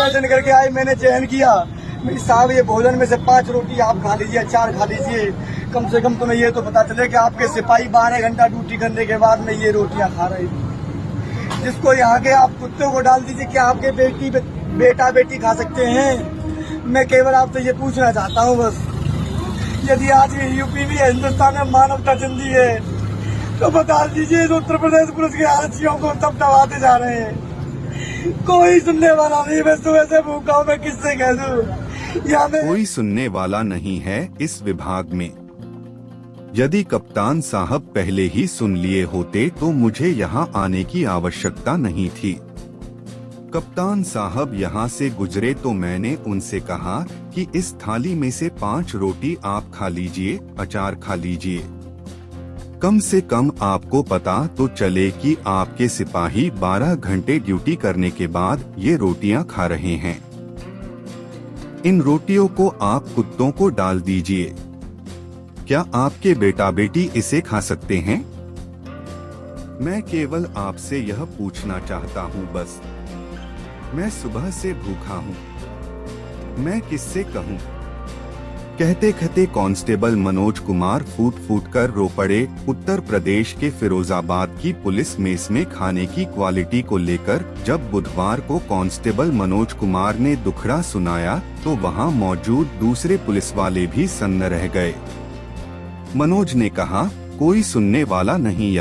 दर्शन करके आए, मैंने चयन किया साहब ये भोजन में से 5 रोटी आप खा लीजिए, 4 खा लीजिए, कम से कम तुम्हें ये तो पता चले कि आपके सिपाही 12 घंटा ड्यूटी करने के बाद में ये रोटियां खा रही थी। जिसको यहाँ के आप कुत्तों को डाल दीजिए कि आपके बेटा बेटी खा सकते हैं। मैं केवल आपसे ये पूछना चाहता हूँ बस, यदि आज ये यूपी भी है, हिंदुस्तान में मानवता जिंदी है, तो बता दीजिए इस उत्तर प्रदेश पुलिस के आरक्षियों को तब दबाते जा रहे हैं। कोई सुनने वाला नहीं, मैं सुबह से भूखा हूँ, मैं किससे कह दूँ? कोई सुनने वाला नहीं है इस विभाग में। यदि कप्तान साहब पहले ही सुन लिए होते तो मुझे यहाँ आने की आवश्यकता नहीं थी। कप्तान साहब यहाँ से गुजरे तो मैंने उनसे कहा कि इस थाली में से 5 रोटी आप खा लीजिए, अचार खा लीजिए। कम से कम आपको पता तो चले कि आपके सिपाही 12 घंटे ड्यूटी करने के बाद ये रोटियां खा रहे हैं। इन रोटियों को आप कुत्तों को डाल दीजिए। क्या आपके बेटा बेटी इसे खा सकते हैं? मैं केवल आपसे यह पूछना चाहता हूँ बस। मैं सुबह से भूखा हूँ, मैं किससे कहूँ? कहते कहते कांस्टेबल मनोज कुमार फूट कर रो पड़े। उत्तर प्रदेश के फिरोजाबाद की पुलिस मेस में खाने की क्वालिटी को लेकर जब बुधवार को कांस्टेबल मनोज कुमार ने दुखड़ा सुनाया तो वहां मौजूद दूसरे पुलिस वाले भी सन्न रह गए। मनोज ने कहा, कोई सुनने वाला नहीं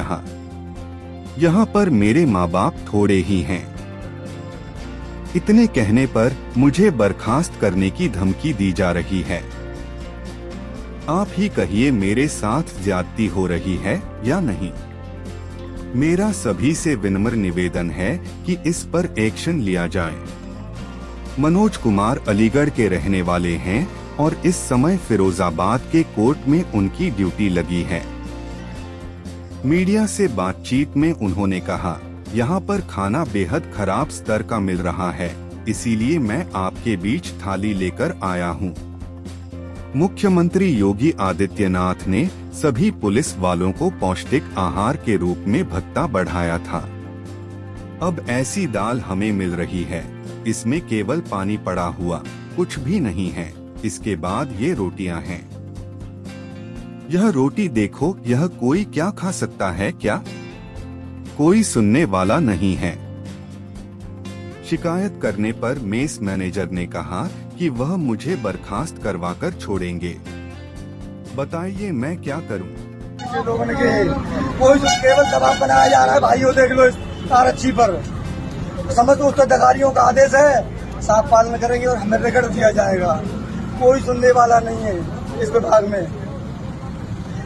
यहाँ पर मेरे माँ बाप थोड़े ही हैं। इतने कहने पर मुझे बर्खास्त करने की धमकी दी जा रही है। आप ही कहिए, मेरे साथ ज्यादती हो रही है या नहीं? मेरा सभी से विनम्र निवेदन है कि इस पर एक्शन लिया जाए। मनोज कुमार अलीगढ़ के रहने वाले हैं और इस समय फिरोजाबाद के कोर्ट में उनकी ड्यूटी लगी है। मीडिया से बातचीत में उन्होंने कहा, यहाँ पर खाना बेहद खराब स्तर का मिल रहा है, इसीलिए मैं आपके बीच थाली लेकर आया हूँ। मुख्यमंत्री योगी आदित्यनाथ ने सभी पुलिस वालों को पौष्टिक आहार के रूप में भत्ता बढ़ाया था। अब ऐसी दाल हमें मिल रही है, इसमें केवल पानी पड़ा हुआ कुछ भी नहीं है। इसके बाद ये रोटियां हैं। यह रोटी देखो, यह कोई क्या खा सकता है क्या? कोई सुनने वाला नहीं है। शिकायत करने पर मेस मैनेजर ने कहा कि वह मुझे बर्खास्त करवाकर छोड़ेंगे। बताइए मैं क्या करूं? लोगों ने कोई तो केवल दबाव बनाया जा रहा है। भाइयों देख लो इस आरक्षी पर, समझ लो उत्तराधिकारियों का आदेश है, साफ पालन करेंगे और हमें रिकॉर्ड दिया जाएगा। कोई सुनने वाला नहीं है इस विभाग में।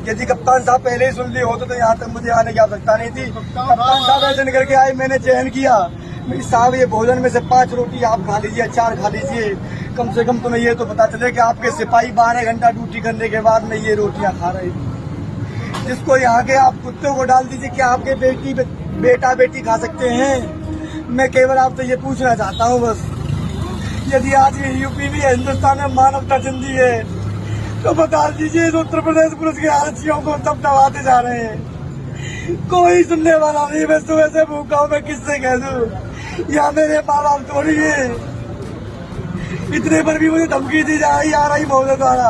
यदि कप्तान साहब पहले ही सुन लिए होते तो यहाँ तक मुझे आने की आवश्यकता नहीं थी। कप्तान साहब दर्शन करके आए, मैंने चयन किया साहब ये भोजन में से 5 रोटी आप खा लीजिए, 4 खा लीजिए, कम से कम तुम्हें ये तो पता चले कि आपके सिपाही 12 घंटा ड्यूटी करने के बाद में ये रोटियां खा रही थी। जिसको यहाँ के आप कुत्तों को डाल दीजिए कि आपके बेटा बेटी खा सकते हैं। मैं केवल आपसे ये पूछना चाहता हूँ बस, यदि आज ये यूपी भी है, हिंदुस्तान में मानवता जिंदी है, तो बता दीजिए इस उत्तर प्रदेश पुलिस के आरक्षियों को तब दबाते जा रहे हैं। कोई सुनने वाला नहीं, मैं सुबह से भूखा हूँ, मैं किससे कह दूँ? यहाँ मेरे माँ बाप थोड़ी है। इतने पर भी मुझे धमकी दी जा रही आ रही महोदय द्वारा,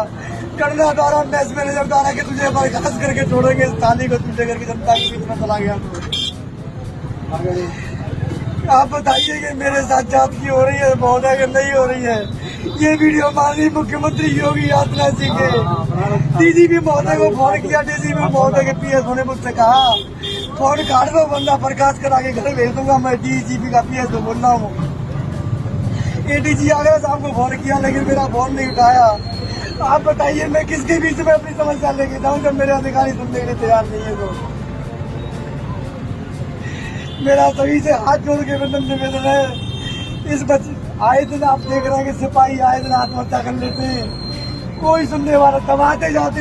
करना द्वारा, मेस मैनेजर द्वारा कि तुझे बर्खास्त करके छोड़ेंगे इस थाली को, तुझे करके जनता के बीच में चला गया। आप बताइए कि मेरे साथ जात की हो रही है महोदय की नहीं हो रही है? ये वीडियो माननीय मुख्यमंत्री योगी आदित्यनाथ जी के डीजीपी महोदय को फोन किया, डीजीपी महोदय के पीएस होने मुझसे कहा फोन काट दो, बंदा बर्खास्त करा के घर भेज दूंगा। मैं डीजीपी का पीएस तो बोल रहा हूँ। एडीजी आगरा साहब को फोन किया लेकिन मेरा फोन नहीं उठाया। आप बताइए मैं किसके बीच में अपनी समस्या लेके जाऊँ जब मेरे अधिकारी सुनने के लिए तैयार नहीं है? तो मेरा सभी से हाथ जोड़ के निवेदन है, इस बच्चे आए दिन आप देख रहे हैं कि सिपाही आए दिन आत्महत्या कर लेते हैं। कोई सुनने वाला, दबाते जाते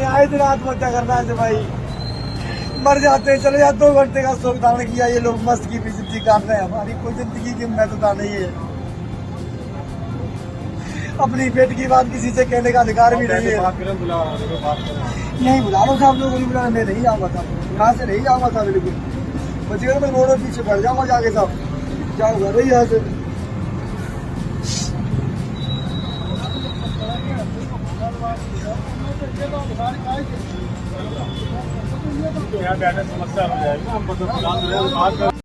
आए दिन आत्महत्या करना है सिपाही, मर जाते हैं, चले जाते। 2 घंटे का शोक धारण किया, ये लोग मस्त की भी जिंदगी काट रहे हैं। हमारी कोई जिंदगी की महत्वता नहीं है। अपनी पेट की बात किसी से कहने का अधिकार भी नहीं है। नहीं बुला लो साहब, लोगों ने बुलाया, मैं नहीं आऊंगा साहब, यहाँ से नहीं जाऊंगा साहब, बिल्कुल बचिए, मैं रोड पीछे बढ़ जाऊंगा जाके साहब, जाऊंगा नहीं यहाँ से। यहाँ बैठने समस्या हो जाएगी ना, हम मतलब